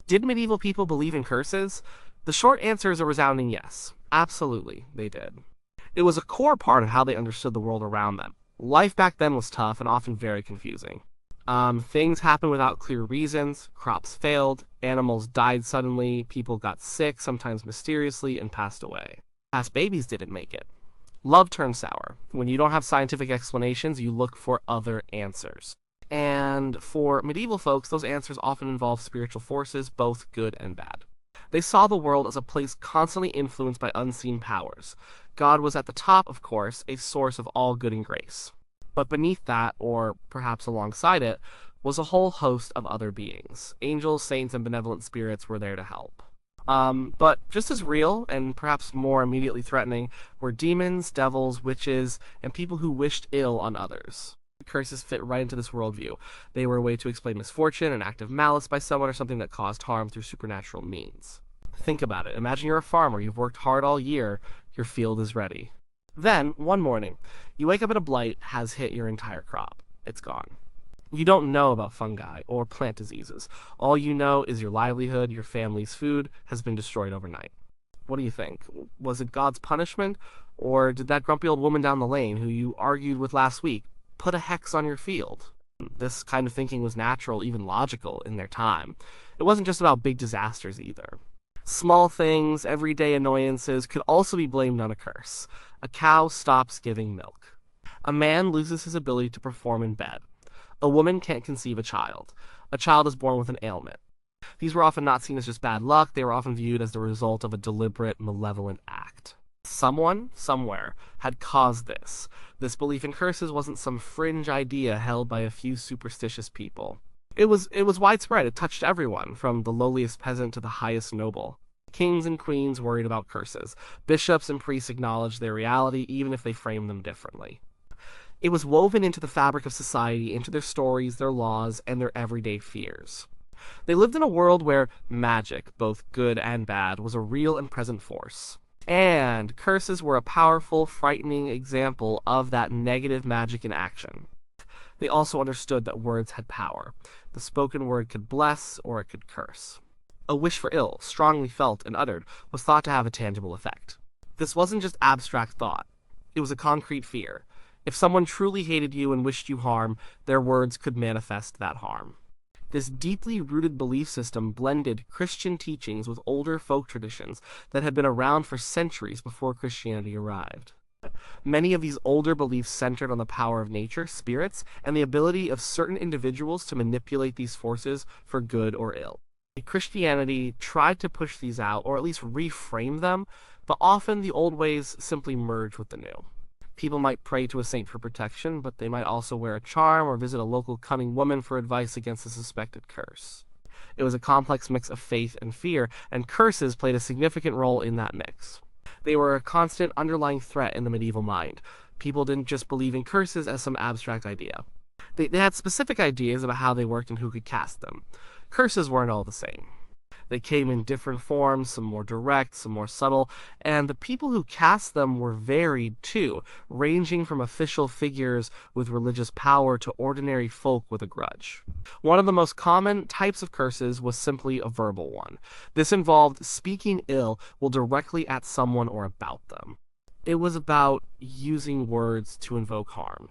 Did medieval people believe in curses? The short answer is a resounding yes. Absolutely, they did. It was a core part of how they understood the world around them. Life back then was tough and often very confusing. Things happened without clear reasons, crops failed, animals died suddenly, people got sick, sometimes mysteriously, and passed away. Past babies didn't make it. Love turned sour. When you don't have scientific explanations, you look for other answers. And for medieval folks, those answers often involve spiritual forces, both good and bad. They saw the world as a place constantly influenced by unseen powers. God was at the top, of course, a source of all good and grace. But beneath that, or perhaps alongside it, was a whole host of other beings. Angels, saints, and benevolent spirits were there to help. But just as real, and perhaps more immediately threatening, were demons, devils, witches, and people who wished ill on others. Curses fit right into this worldview. They were a way to explain misfortune, an act of malice by someone, or something that caused harm through supernatural means. Think about it. Imagine you're a farmer. You've worked hard all year. Your field is ready. Then, one morning, you wake up and a blight has hit your entire crop. It's gone. You don't know about fungi or plant diseases. All you know is your livelihood, your family's food, has been destroyed overnight. What do you think? Was it God's punishment? Or did that grumpy old woman down the lane who you argued with last week put a hex on your field? This kind of thinking was natural, even logical, in their time. It wasn't just about big disasters either. Small things, everyday annoyances, could also be blamed on a curse. A cow stops giving milk. A man loses his ability to perform in bed. A woman can't conceive a child. A child is born with an ailment. These were often not seen as just bad luck, they were often viewed as the result of a deliberate, malevolent act. Someone, somewhere, had caused this. This belief in curses wasn't some fringe idea held by a few superstitious people. It was widespread. It touched everyone, from the lowliest peasant to the highest noble. Kings and queens worried about curses. Bishops and priests acknowledged their reality, even if they framed them differently. It was woven into the fabric of society, into their stories, their laws, and their everyday fears. They lived in a world where magic, both good and bad, was a real and present force. And curses were a powerful, frightening example of that negative magic in action. They also understood that words had power. The spoken word could bless, or it could curse. A wish for ill, strongly felt and uttered, was thought to have a tangible effect. This wasn't just abstract thought. It was a concrete fear. If someone truly hated you and wished you harm, their words could manifest that harm. This deeply rooted belief system blended Christian teachings with older folk traditions that had been around for centuries before Christianity arrived. Many of these older beliefs centered on the power of nature, spirits, and the ability of certain individuals to manipulate these forces for good or ill. Christianity tried to push these out, or at least reframe them, but often the old ways simply merged with the new. People might pray to a saint for protection, but they might also wear a charm or visit a local cunning woman for advice against a suspected curse. It was a complex mix of faith and fear, and curses played a significant role in that mix. They were a constant underlying threat in the medieval mind. People didn't just believe in curses as some abstract idea. They had specific ideas about how they worked and who could cast them. Curses weren't all the same. They came in different forms, some more direct, some more subtle, and the people who cast them were varied too, ranging from official figures with religious power to ordinary folk with a grudge. One of the most common types of curses was simply a verbal one. This involved speaking ill will directly at someone or about them. It was about using words to invoke harm.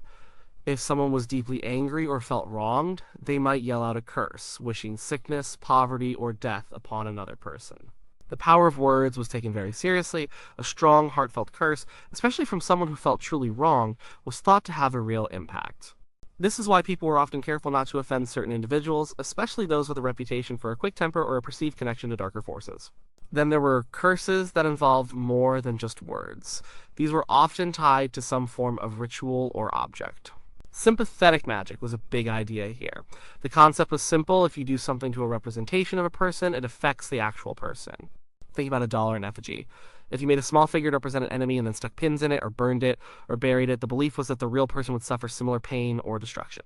If someone was deeply angry or felt wronged, they might yell out a curse, wishing sickness, poverty, or death upon another person. The power of words was taken very seriously. A strong, heartfelt curse, especially from someone who felt truly wronged, was thought to have a real impact. This is why people were often careful not to offend certain individuals, especially those with a reputation for a quick temper or a perceived connection to darker forces. Then there were curses that involved more than just words. These were often tied to some form of ritual or object. Sympathetic magic was a big idea here. The concept was simple. If you do something to a representation of a person, it affects the actual person. Think about a dollar in effigy. If you made a small figure to represent an enemy and then stuck pins in it, or burned it, or buried it, the belief was that the real person would suffer similar pain or destruction.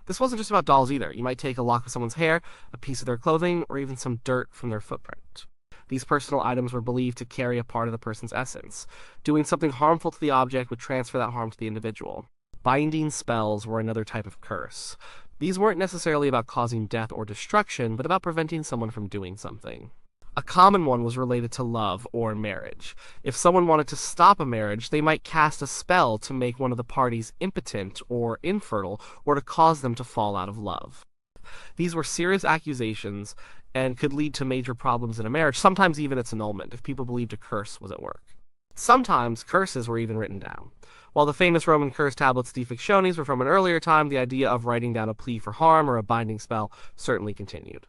This wasn't just about dolls either. You might take a lock of someone's hair, a piece of their clothing, or even some dirt from their footprint. These personal items were believed to carry a part of the person's essence. Doing something harmful to the object would transfer that harm to the individual. Binding spells were another type of curse. These weren't necessarily about causing death or destruction, but about preventing someone from doing something. A common one was related to love or marriage. If someone wanted to stop a marriage, they might cast a spell to make one of the parties impotent or infertile, or to cause them to fall out of love. These were serious accusations and could lead to major problems in a marriage, sometimes even its annulment, if people believed a curse was at work. Sometimes curses were even written down. While the famous Roman curse tablets de fictionis were from an earlier time, the idea of writing down a plea for harm or a binding spell certainly continued.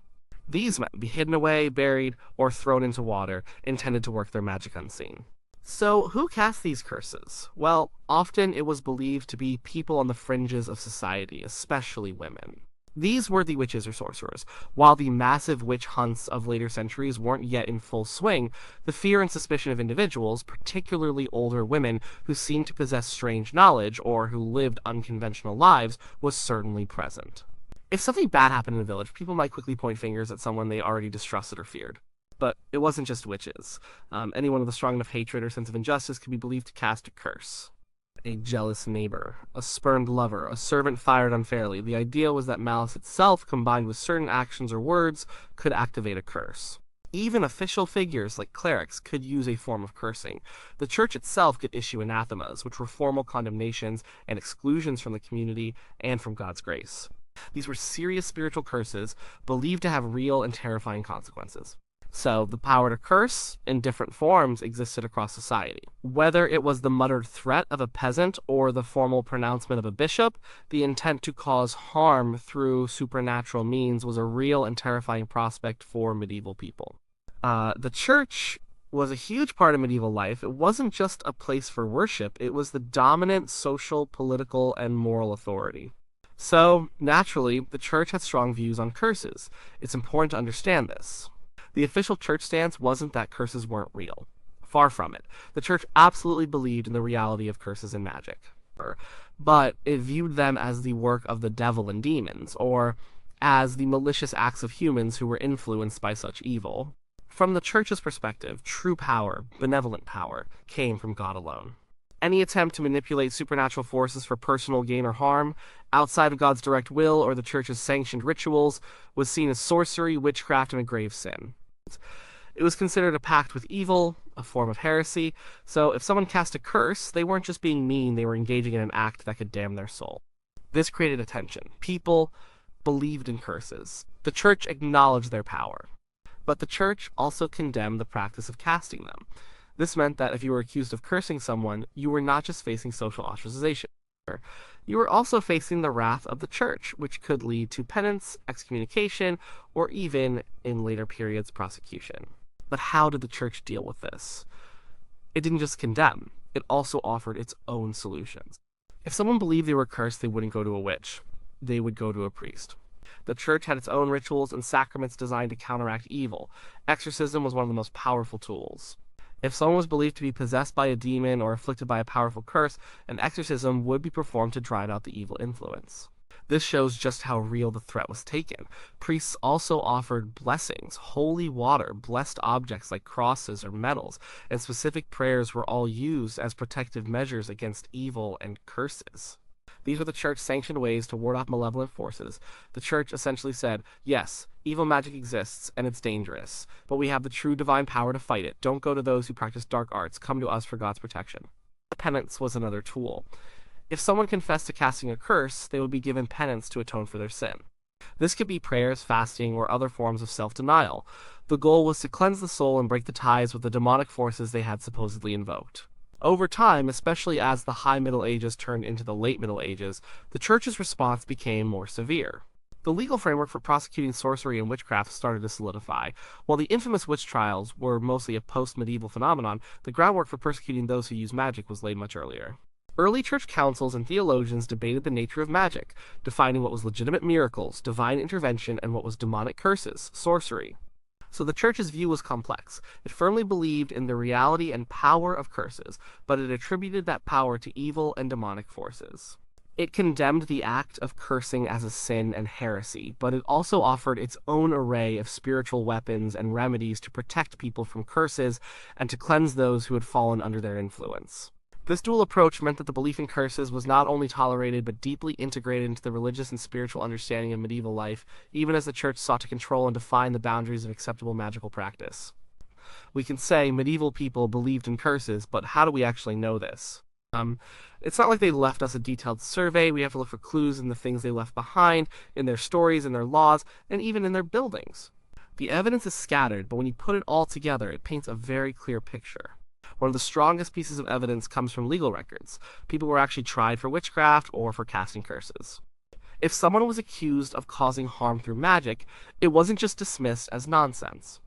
These might be hidden away, buried, or thrown into water, intended to work their magic unseen. So, who cast these curses? Well, often it was believed to be people on the fringes of society, especially women. These were the witches or sorcerers. While the massive witch hunts of later centuries weren't yet in full swing, the fear and suspicion of individuals, particularly older women who seemed to possess strange knowledge or who lived unconventional lives, was certainly present. If something bad happened in a village, people might quickly point fingers at someone they already distrusted or feared. But it wasn't just witches. Anyone with a strong enough hatred or sense of injustice could be believed to cast a curse. A jealous neighbor, a spurned lover, a servant fired unfairly. The idea was that malice itself, combined with certain actions or words, could activate a curse. Even official figures like clerics could use a form of cursing. The church itself could issue anathemas, which were formal condemnations and exclusions from the community and from God's grace. These were serious spiritual curses, believed to have real and terrifying consequences. So, the power to curse, in different forms, existed across society. Whether it was the muttered threat of a peasant or the formal pronouncement of a bishop, the intent to cause harm through supernatural means was a real and terrifying prospect for medieval people. The church was a huge part of medieval life. It wasn't just a place for worship, it was the dominant social, political, and moral authority. So, naturally, the church had strong views on curses. It's important to understand this. The official church stance wasn't that curses weren't real. Far from it. The church absolutely believed in the reality of curses and magic. But it viewed them as the work of the devil and demons, or as the malicious acts of humans who were influenced by such evil. From the church's perspective, true power, benevolent power, came from God alone. Any attempt to manipulate supernatural forces for personal gain or harm, outside of God's direct will or the church's sanctioned rituals, was seen as sorcery, witchcraft, and a grave sin. It was considered a pact with evil, a form of heresy, so if someone cast a curse, they weren't just being mean, they were engaging in an act that could damn their soul. This created a tension. People believed in curses. The church acknowledged their power. But the church also condemned the practice of casting them. This meant that if you were accused of cursing someone, you were not just facing social ostracization. You were also facing the wrath of the church, which could lead to penance, excommunication, or even, in later periods, prosecution. But how did the church deal with this? It didn't just condemn, it also offered its own solutions. If someone believed they were cursed, they wouldn't go to a witch. They would go to a priest. The church had its own rituals and sacraments designed to counteract evil. Exorcism was one of the most powerful tools. If someone was believed to be possessed by a demon or afflicted by a powerful curse, an exorcism would be performed to drive out the evil influence. This shows just how real the threat was taken. Priests also offered blessings, holy water, blessed objects like crosses or medals, and specific prayers were all used as protective measures against evil and curses. These were the church-sanctioned ways to ward off malevolent forces. The church essentially said, yes, evil magic exists, and it's dangerous, but we have the true divine power to fight it. Don't go to those who practice dark arts. Come to us for God's protection. Penance was another tool. If someone confessed to casting a curse, they would be given penance to atone for their sin. This could be prayers, fasting, or other forms of self-denial. The goal was to cleanse the soul and break the ties with the demonic forces they had supposedly invoked. Over time, especially as the High Middle Ages turned into the Late Middle Ages, the church's response became more severe. The legal framework for prosecuting sorcery and witchcraft started to solidify. While the infamous witch trials were mostly a post-medieval phenomenon, the groundwork for persecuting those who used magic was laid much earlier. Early church councils and theologians debated the nature of magic, defining what was legitimate miracles, divine intervention, and what was demonic curses, sorcery. So the church's view was complex. It firmly believed in the reality and power of curses, but it attributed that power to evil and demonic forces. It condemned the act of cursing as a sin and heresy, but it also offered its own array of spiritual weapons and remedies to protect people from curses and to cleanse those who had fallen under their influence. This dual approach meant that the belief in curses was not only tolerated but deeply integrated into the religious and spiritual understanding of medieval life, even as the church sought to control and define the boundaries of acceptable magical practice. We can say medieval people believed in curses, but how do we actually know this? Um, it's not like they left us a detailed survey. We have to look for clues in the things they left behind, in their stories, in their laws, and even in their buildings. The evidence is scattered, but when you put it all together, it paints a very clear picture. One of the strongest pieces of evidence comes from legal records. People were actually tried for witchcraft or for casting curses. If someone was accused of causing harm through magic, it wasn't just dismissed as nonsense.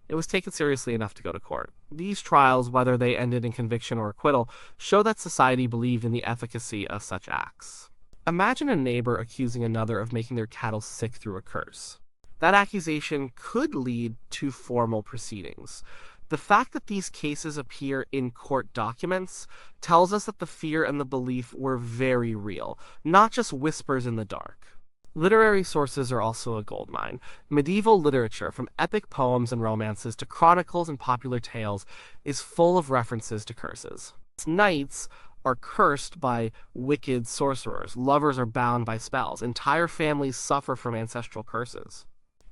It was taken seriously enough to go to court. These trials, whether they ended in conviction or acquittal, show that society believed in the efficacy of such acts. Imagine a neighbor accusing another of making their cattle sick through a curse. That accusation could lead to formal proceedings. The fact that these cases appear in court documents tells us that the fear and the belief were very real, not just whispers in the dark. Literary sources are also a goldmine. Medieval literature, from epic poems and romances to chronicles and popular tales, is full of references to curses. Knights are cursed by wicked sorcerers. Lovers are bound by spells. Entire families suffer from ancestral curses.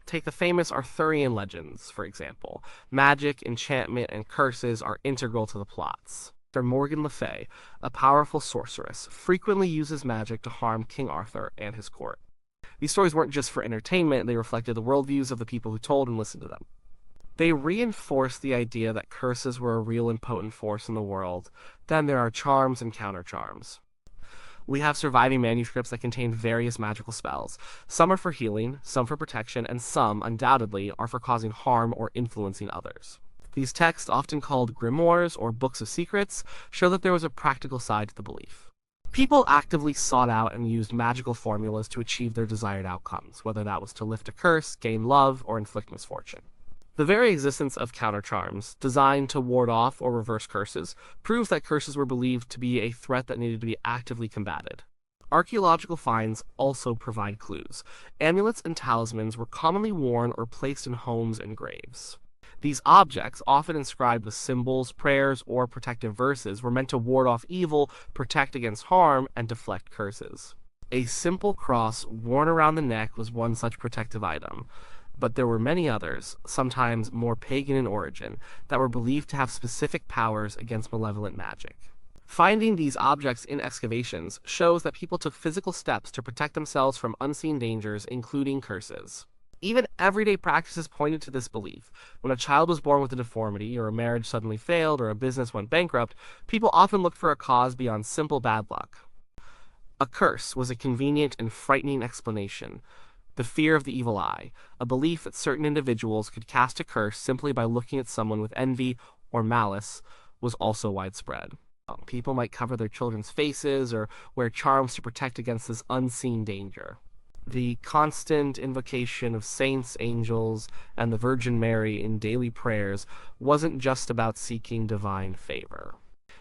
Take the famous Arthurian legends, for example. Magic, enchantment, and curses are integral to the plots. Morgan Le Fay, a powerful sorceress, frequently uses magic to harm King Arthur and his court. These stories weren't just for entertainment, they reflected the worldviews of the people who told and listened to them. They reinforced the idea that curses were a real and potent force in the world. Then there are charms and counter-charms. We have surviving manuscripts that contain various magical spells. Some are for healing, some for protection, and some, undoubtedly, are for causing harm or influencing others. These texts, often called grimoires or books of secrets, show that there was a practical side to the belief. People actively sought out and used magical formulas to achieve their desired outcomes, whether that was to lift a curse, gain love, or inflict misfortune. The very existence of counter-charms, designed to ward off or reverse curses, proves that curses were believed to be a threat that needed to be actively combated. Archaeological finds also provide clues. Amulets and talismans were commonly worn or placed in homes and graves. These objects, often inscribed with symbols, prayers, or protective verses, were meant to ward off evil, protect against harm, and deflect curses. A simple cross worn around the neck was one such protective item, but there were many others, sometimes more pagan in origin, that were believed to have specific powers against malevolent magic. Finding these objects in excavations shows that people took physical steps to protect themselves from unseen dangers, including curses. Even everyday practices pointed to this belief. When a child was born with a deformity, or a marriage suddenly failed, or a business went bankrupt, people often looked for a cause beyond simple bad luck. A curse was a convenient and frightening explanation. The fear of the evil eye, a belief that certain individuals could cast a curse simply by looking at someone with envy or malice, was also widespread. People might cover their children's faces or wear charms to protect against this unseen danger. The constant invocation of saints, angels, and the Virgin Mary in daily prayers wasn't just about seeking divine favor.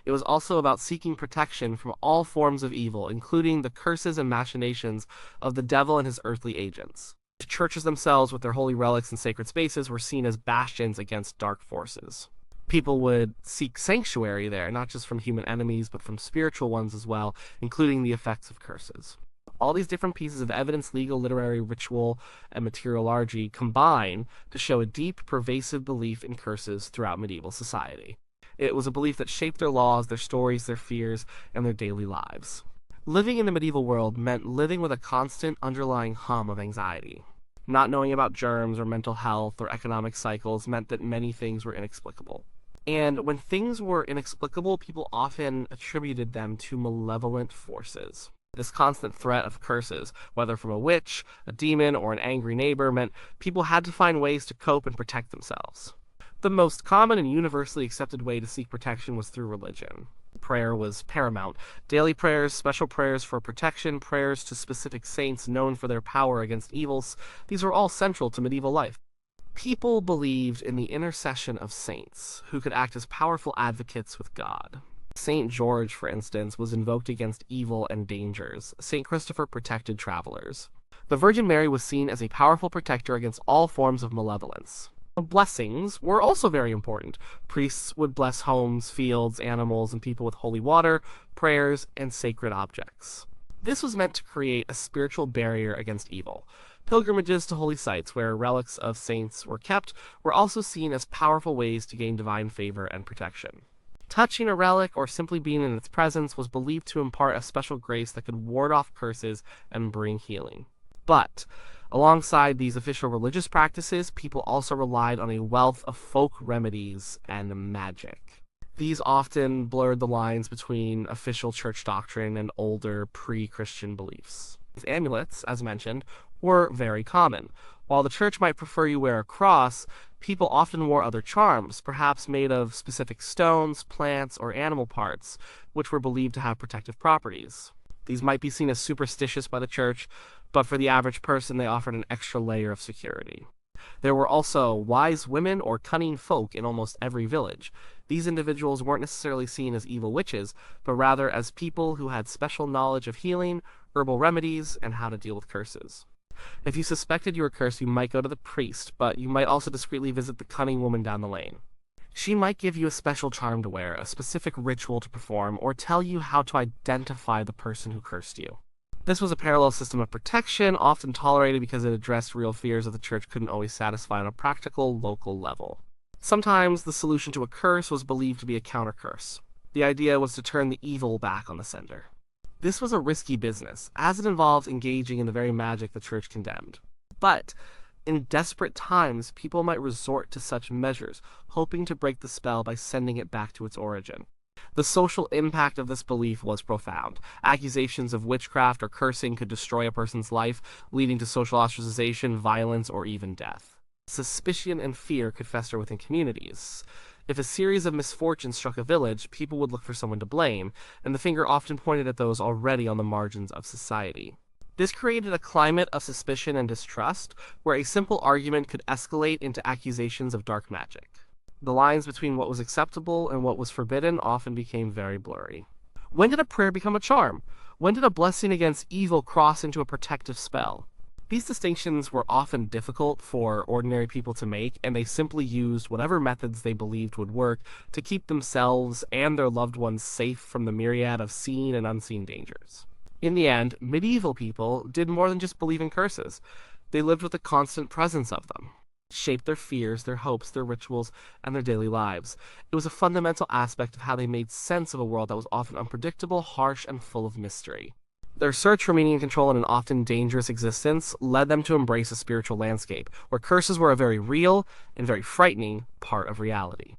It was also about seeking protection from all forms of evil, including the curses and machinations of the devil and his earthly agents. The churches themselves, with their holy relics and sacred spaces, were seen as bastions against dark forces. People would seek sanctuary there, not just from human enemies, but from spiritual ones as well, including the effects of curses. All these different pieces of evidence, legal, literary, ritual, and materiology combine to show a deep, pervasive belief in curses throughout medieval society. It was a belief that shaped their laws, their stories, their fears, and their daily lives. Living in the medieval world meant living with a constant underlying hum of anxiety. Not knowing about germs or mental health or economic cycles meant that many things were inexplicable. And when things were inexplicable, people often attributed them to malevolent forces. This constant threat of curses, whether from a witch, a demon, or an angry neighbor, meant people had to find ways to cope and protect themselves. The most common and universally accepted way to seek protection was through religion. Prayer was paramount. Daily prayers, special prayers for protection, prayers to specific saints known for their power against evils, these were all central to medieval life. People believed in the intercession of saints, who could act as powerful advocates with God. Saint George, for instance, was invoked against evil and dangers. Saint Christopher protected travelers. The Virgin Mary was seen as a powerful protector against all forms of malevolence. Blessings were also very important. Priests would bless homes, fields, animals, and people with holy water, prayers, and sacred objects. This was meant to create a spiritual barrier against evil. Pilgrimages to holy sites where relics of saints were kept were also seen as powerful ways to gain divine favor and protection. Touching a relic or simply being in its presence was believed to impart a special grace that could ward off curses and bring healing. But, alongside these official religious practices, people also relied on a wealth of folk remedies and magic. These often blurred the lines between official church doctrine and older pre-Christian beliefs. These amulets, as mentioned, were very common. While the church might prefer you wear a cross, people often wore other charms, perhaps made of specific stones, plants, or animal parts, which were believed to have protective properties. These might be seen as superstitious by the church, but for the average person, they offered an extra layer of security. There were also wise women or cunning folk in almost every village. These individuals weren't necessarily seen as evil witches, but rather as people who had special knowledge of healing, herbal remedies, and how to deal with curses. If you suspected you were cursed, you might go to the priest, but you might also discreetly visit the cunning woman down the lane. She might give you a special charm to wear, a specific ritual to perform, or tell you how to identify the person who cursed you. This was a parallel system of protection, often tolerated because it addressed real fears that the church couldn't always satisfy on a practical, local level. Sometimes the solution to a curse was believed to be a counter-curse. The idea was to turn the evil back on the sender. This was a risky business, as it involved engaging in the very magic the church condemned. But, in desperate times, people might resort to such measures, hoping to break the spell by sending it back to its origin. The social impact of this belief was profound. Accusations of witchcraft or cursing could destroy a person's life, leading to social ostracization, violence, or even death. Suspicion and fear could fester within communities. If a series of misfortunes struck a village, people would look for someone to blame, and the finger often pointed at those already on the margins of society. This created a climate of suspicion and distrust, where a simple argument could escalate into accusations of dark magic. The lines between what was acceptable and what was forbidden often became very blurry. When did a prayer become a charm? When did a blessing against evil cross into a protective spell? These distinctions were often difficult for ordinary people to make, and they simply used whatever methods they believed would work to keep themselves and their loved ones safe from the myriad of seen and unseen dangers. In the end, medieval people did more than just believe in curses. They lived with the constant presence of them. It shaped their fears, their hopes, their rituals, and their daily lives. It was a fundamental aspect of how they made sense of a world that was often unpredictable, harsh, and full of mystery. Their search for meaning and control in an often dangerous existence led them to embrace a spiritual landscape, where curses were a very real and very frightening part of reality.